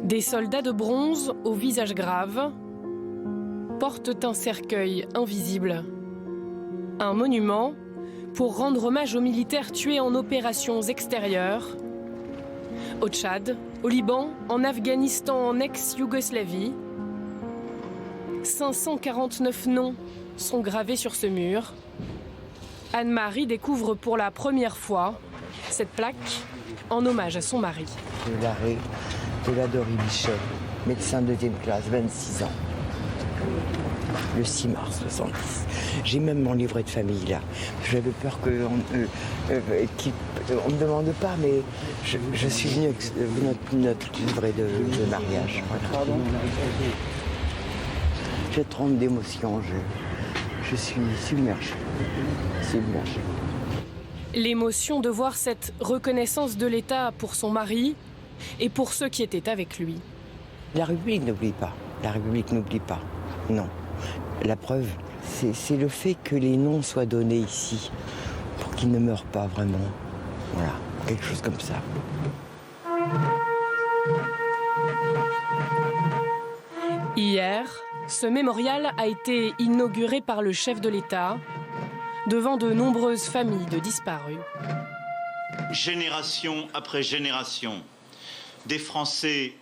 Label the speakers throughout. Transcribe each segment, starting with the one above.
Speaker 1: Des soldats de bronze au visage grave portent un cercueil invisible. Un monument pour rendre hommage aux militaires tués en opérations extérieures, au Tchad, au Liban, en Afghanistan, en ex-Yougoslavie. 549 noms sont gravés sur ce mur. Anne-Marie découvre pour la première fois cette plaque en hommage à son mari.
Speaker 2: De l'arrêt de la Dory Bichon, médecin de 2e classe, 26 ans. Le 6 mars 70. J'ai même mon livret de famille là. J'avais peur qu'on me demande pas, mais je suis venue avec notre livret de mariage. Voilà. J'ai trop d'émotions, je suis submergée.
Speaker 1: L'émotion de voir cette reconnaissance de l'État pour son mari et pour ceux qui étaient avec lui.
Speaker 2: La République n'oublie pas. La République n'oublie pas. Non. La preuve, c'est le fait que les noms soient donnés ici pour qu'ils ne meurent pas vraiment. Voilà, quelque chose comme ça.
Speaker 1: Hier, ce mémorial a été inauguré par le chef de l'État devant de nombreuses familles de disparus.
Speaker 3: Génération après génération, des Français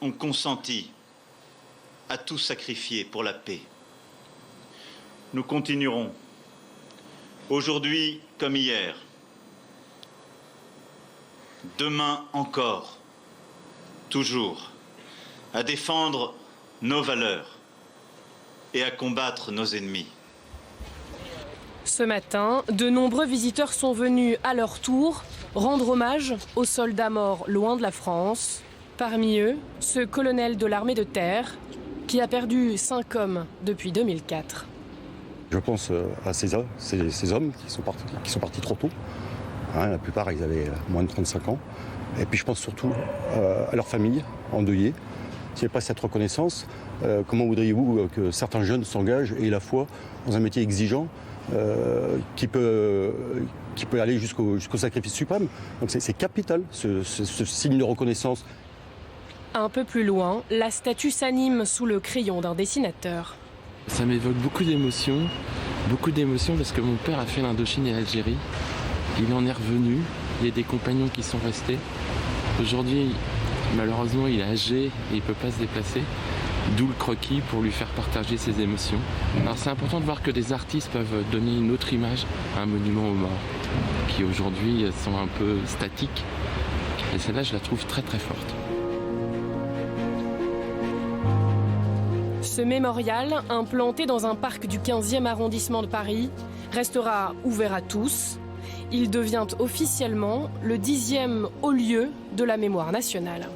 Speaker 3: ont consenti à tout sacrifier pour la paix. Nous continuerons, aujourd'hui comme hier, demain encore, toujours, à défendre nos valeurs et à combattre nos ennemis.
Speaker 1: Ce matin, de nombreux visiteurs sont venus à leur tour rendre hommage aux soldats morts loin de la France. Parmi eux, ce colonel de l'armée de terre qui a perdu 5 hommes depuis 2004.
Speaker 4: Je pense à ces hommes qui sont partis trop tôt. Hein, la plupart, ils avaient moins de 35 ans. Et puis je pense surtout à leurs familles endeuillées. S'il n'y avait pas cette reconnaissance, comment voudriez-vous que certains jeunes s'engagent et aient la foi dans un métier exigeant qui peut aller jusqu'au sacrifice suprême. Donc c'est capital, ce signe de reconnaissance.
Speaker 1: Un peu plus loin, la statue s'anime sous le crayon d'un dessinateur.
Speaker 5: Ça m'évoque beaucoup d'émotions parce que mon père a fait l'Indochine et l'Algérie. Il en est revenu, il y a des compagnons qui sont restés. Aujourd'hui, malheureusement, il est âgé et il ne peut pas se déplacer. D'où le croquis pour lui faire partager ses émotions. Alors c'est important de voir que des artistes peuvent donner une autre image à un monument aux morts, qui aujourd'hui sont un peu statiques. Et celle-là, je la trouve très très forte.
Speaker 1: Ce mémorial, implanté dans un parc du 15e arrondissement de Paris, restera ouvert à tous. Il devient officiellement le 10e haut lieu de la mémoire nationale.